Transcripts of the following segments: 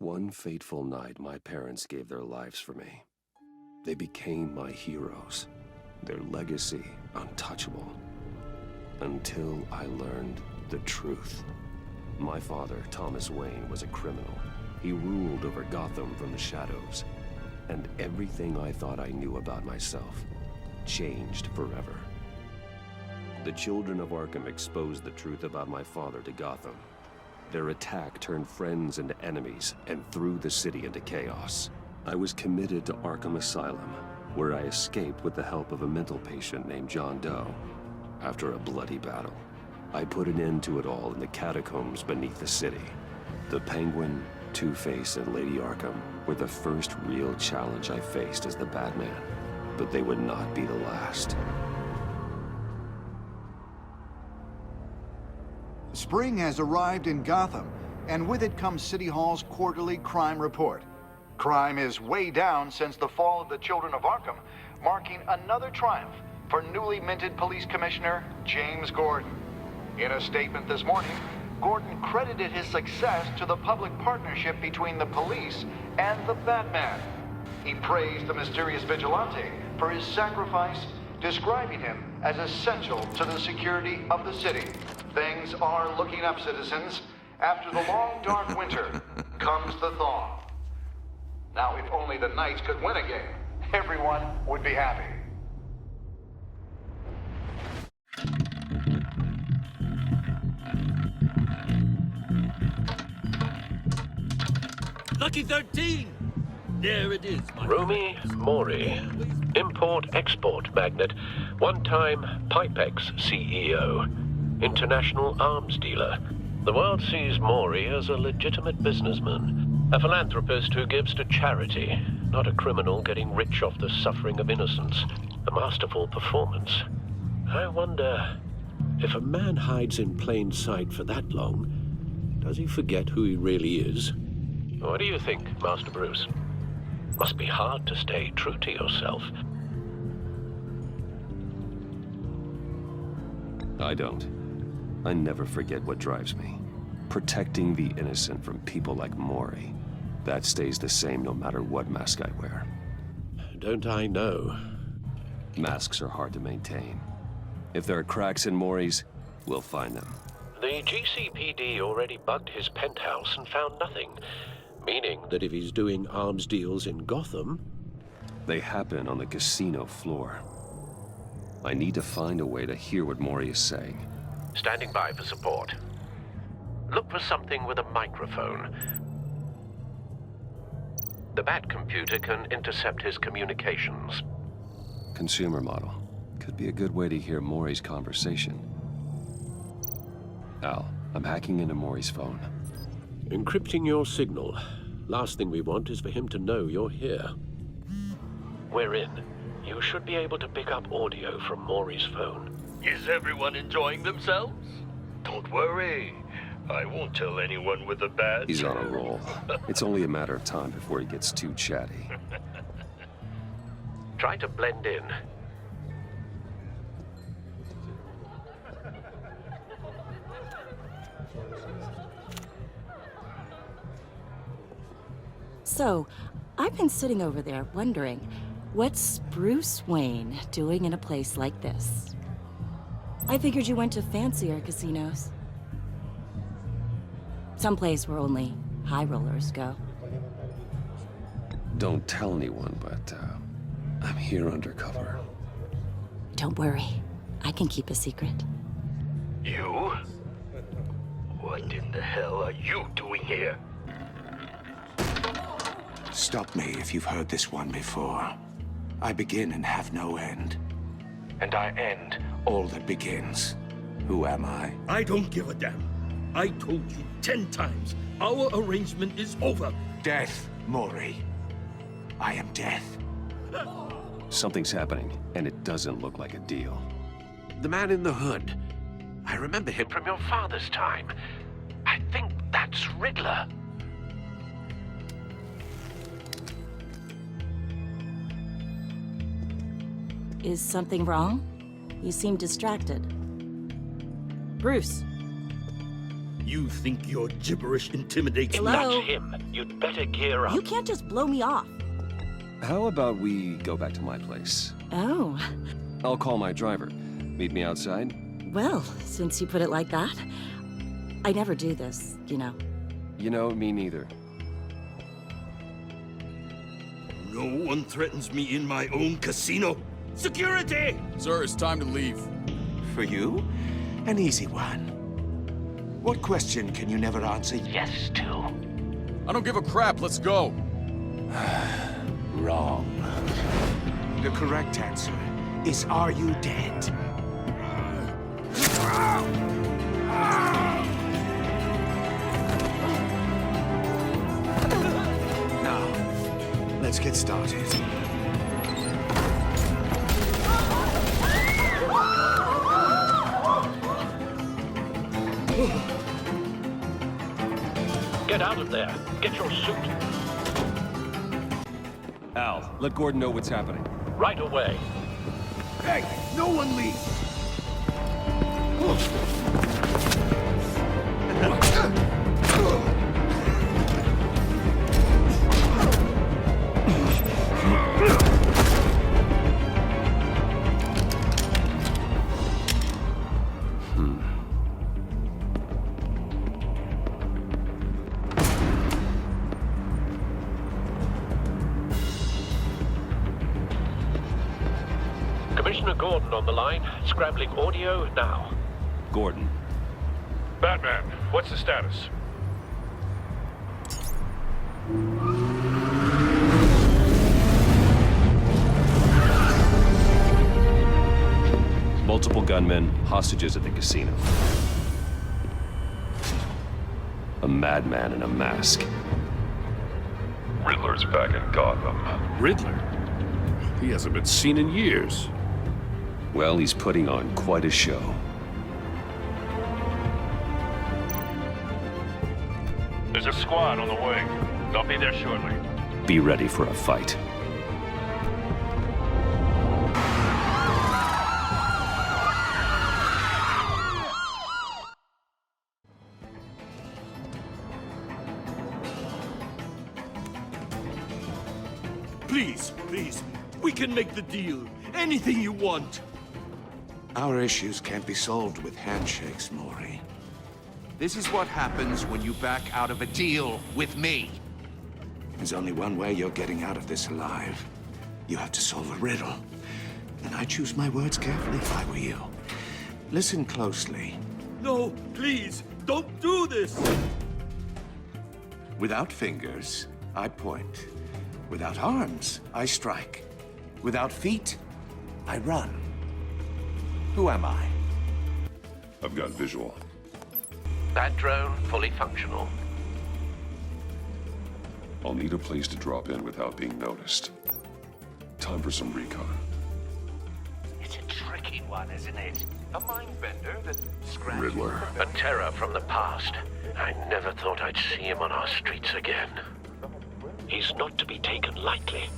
One fateful night, my parents gave their lives for me. They became my heroes, their legacy untouchable. Until I learned the truth. My father, Thomas Wayne, was a criminal. He ruled over Gotham from the shadows. And everything I thought I knew about myself changed forever. The children of Arkham exposed the truth about my father to Gotham. Their attack turned friends into enemies and threw the city into chaos. I was committed to Arkham Asylum, where I escaped with the help of a mental patient named John Doe. After a bloody battle, I put an end to it all in the catacombs beneath the city. The Penguin, Two-Face, and Lady Arkham were the first real challenge I faced as the Batman, but they would not be the last. Spring has arrived in Gotham, and with it comes City Hall's quarterly crime report. Crime is way down since the fall of the Children of Arkham, marking another triumph for newly minted Police Commissioner James Gordon. In a statement this morning, Gordon credited his success to the public partnership between the police and the Batman. He praised the mysterious vigilante for his sacrifice, describing him as essential to the security of the city. Things are looking up, citizens. After the long, dark winter comes the thaw. Now, if only the Knights could win a game, everyone would be happy. Lucky 13! There it is, my Rumi Mori, import-export magnate, one-time Pipex CEO, international arms dealer. The world sees Mori as a legitimate businessman, a philanthropist who gives to charity, not a criminal getting rich off the suffering of innocence. A masterful performance. I wonder, if a man hides in plain sight for that long, does he forget who he really is? What do you think, Master Bruce? Must be hard to stay true to yourself. I don't. I never forget what drives me. Protecting the innocent from people like Mori. That stays the same no matter what mask I wear. Don't I know? Masks are hard to maintain. If there are cracks in Mori's, we'll find them. The GCPD already bugged his penthouse and found nothing. Meaning that if he's doing arms deals in Gotham... They happen on the casino floor. I need to find a way to hear what Mori is saying. Standing by for support. Look for something with a microphone. The Bat computer can intercept his communications. Consumer model. Could be a good way to hear Mori's conversation. Al, I'm hacking into Mori's phone. Encrypting your signal. Last thing we want is for him to know you're here. We're in. You should be able to pick up audio from Mori's phone. Is everyone enjoying themselves? Don't worry. I won't tell anyone with a badge. He's on a roll. It's only a matter of time before he gets too chatty. Try to blend in. So, I've been sitting over there wondering, what's Bruce Wayne doing in a place like this? I figured you went to fancier casinos. Someplace where only high rollers go. Don't tell anyone, but I'm here undercover. Don't worry. I can keep a secret. You? What in the hell are you doing here? Stop me if you've heard this one before. I begin and have no end. And I end all that begins. Who am I? I don't give a damn. I told you 10 times. Our arrangement is over. Death, Mori. I am death. Something's happening, and it doesn't look like a deal. The man in the hood. I remember him from your father's time. I think that's Riddler. Is something wrong? You seem distracted. Bruce. You think your gibberish intimidates If me? Hello? that's him, you'd better gear up. You can't just blow me off. How about we go back to my place? Oh. I'll call my driver. Meet me outside? Well, since you put it like that, I never do this, you know. You know, me neither. No one threatens me in my own casino. Security! Sir, it's time to leave. For you? An easy one. What question can you never answer yes to? I don't give a crap, let's go. Wrong. The correct answer is, are you dead? Now, let's get started. Get out of there. Get your suit. Al, let Gordon know what's happening. Right away. Hey, no one leave! Commissioner Gordon on the line. Scrambling audio now. Gordon. Batman, what's the status? Multiple gunmen, hostages at the casino. A madman in a mask. Riddler's back in Gotham. Riddler? He hasn't been seen in years. Well, he's putting on quite a show. There's a squad on the way. They'll be there shortly. Be ready for a fight. Please, please. We can make the deal. Anything you want. Our issues can't be solved with handshakes, Mori. This is what happens when you back out of a deal with me. There's only one way you're getting out of this alive. You have to solve a riddle. And I choose my words carefully if I were you. Listen closely. No, please. Don't do this. Without fingers, I point. Without arms, I strike. Without feet, I run. Who am I? I've got visual. That drone fully functional. I'll need a place to drop in without being noticed. Time for some recon. It's a tricky one, isn't it? A mind bender that scratches... Riddler. A terror from the past. I never thought I'd see him on our streets again. He's not to be taken lightly.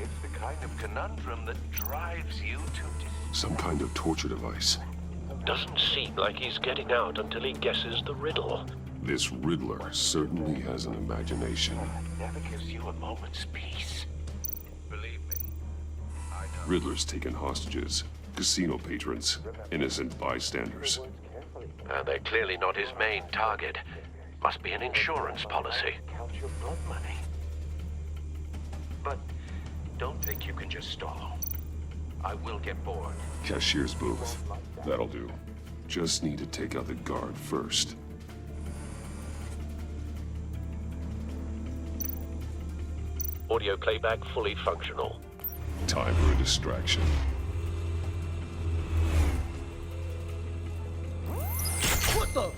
It's the kind of conundrum that drives you to... Some kind of torture device. Doesn't seem like he's getting out until he guesses the riddle. This Riddler certainly has an imagination. Never gives you a moment's peace. Believe me, I know. Riddler's taken hostages, casino patrons, innocent bystanders. And they're clearly not his main target. Must be an insurance policy. Count your blood money. but don't think you can just stall. I will get bored. Cashier's booth. That'll do. Just need to take out the guard first. Audio playback fully functional. Time for a distraction. What the?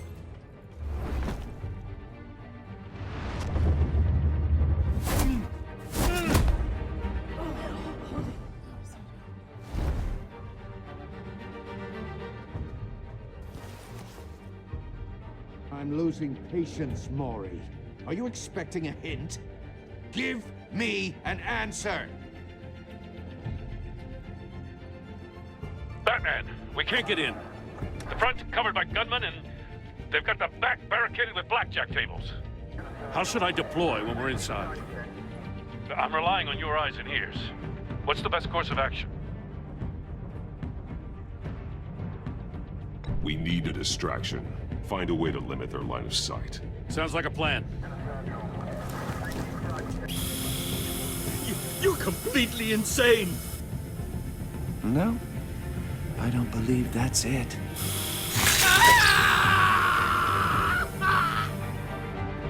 I'm losing patience, Maury. Are you expecting a hint? Give me an answer! Batman, we can't get in. The front's covered by gunmen, and they've got the back barricaded with blackjack tables. How should I deploy when we're inside? I'm relying on your eyes and ears. What's the best course of action? We need a distraction. Find a way to limit their line of sight. Sounds like a plan. You're completely insane! No, I don't believe that's it.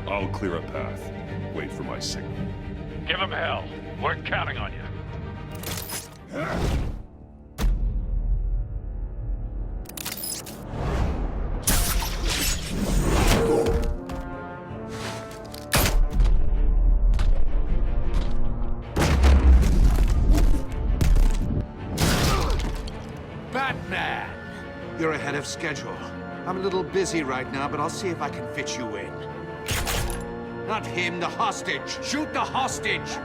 I'll clear a path. Wait for my signal. Give them hell. We're counting on you. Batman! You're ahead of schedule. I'm a little busy right now, but I'll see if I can fit you in. Not him, the hostage! Shoot the hostage!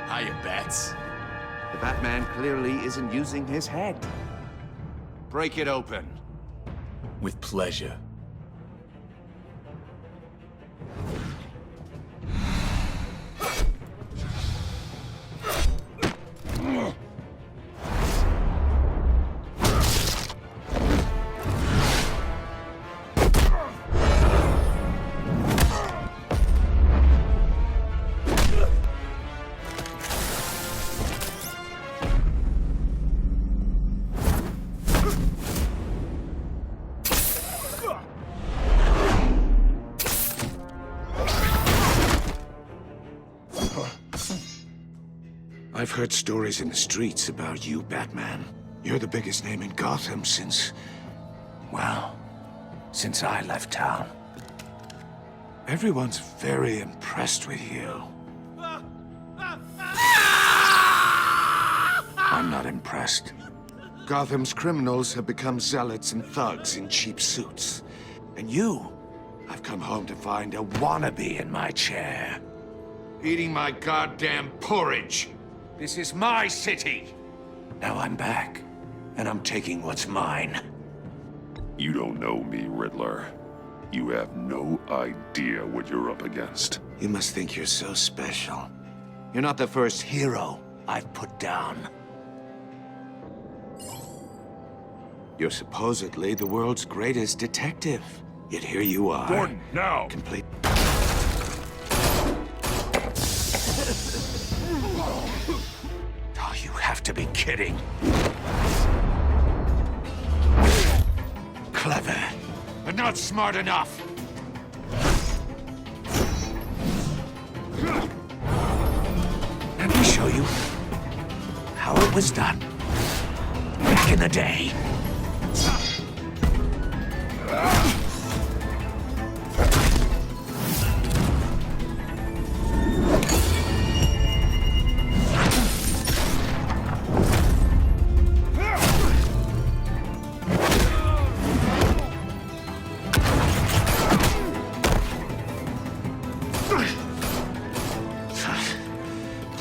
Hiya, Bats. The Batman clearly isn't using his head. Break it open. With pleasure. I've heard stories in the streets about you, Batman. You're the biggest name in Gotham since... well, since I left town. Everyone's very impressed with you. I'm not impressed. Gotham's criminals have become zealots and thugs in cheap suits. And you, I've come home to find a wannabe in my chair. Eating my goddamn porridge. This is my city. Now I'm back, and I'm taking what's mine. You don't know me, Riddler. You have no idea what you're up against. You must think you're so special. You're not the first hero I've put down. You're supposedly the world's greatest detective. Yet here you are. Gordon, now! Complete... Oh, you have to be kidding. Clever, but not smart enough. Let me show you how it was done back in the day.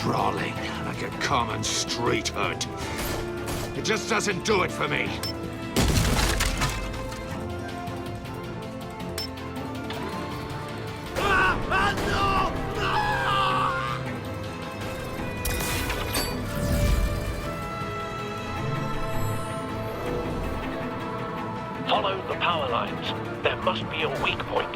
Brawling like a common straw. priesthood. It just doesn't do it for me. Follow the power lines. There must be a weak point.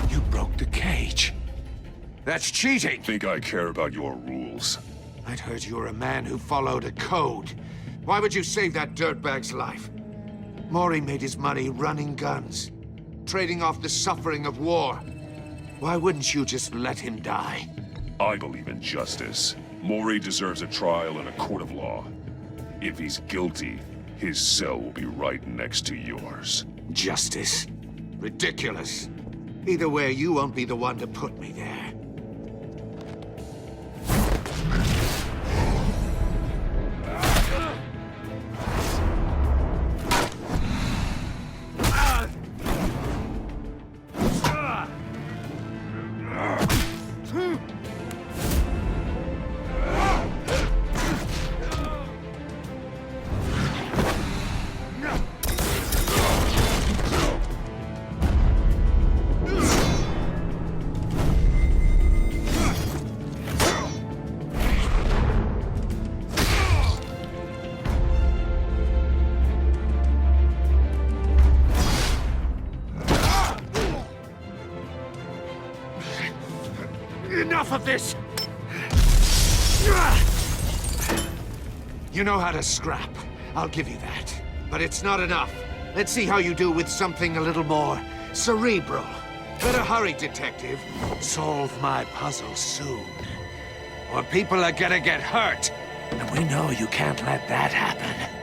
You broke the cage. That's cheating! Think I care about your rules? I'd heard you were a man who followed a code. Why would you save that dirtbag's life? Mori made his money running guns, trading off the suffering of war. Why wouldn't you just let him die? I believe in justice. Mori deserves a trial in a court of law. If he's guilty, his cell will be right next to yours. Justice? Ridiculous. Either way, you won't be the one to put me there. Enough of this! You know how to scrap. I'll give you that. But it's not enough. Let's see how you do with something a little more cerebral. Better hurry, detective. Solve my puzzle soon. Or people are gonna get hurt. And we know you can't let that happen.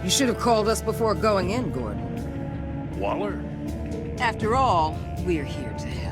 You should have called us before going in, Gordon. Waller? After all, we're here to help.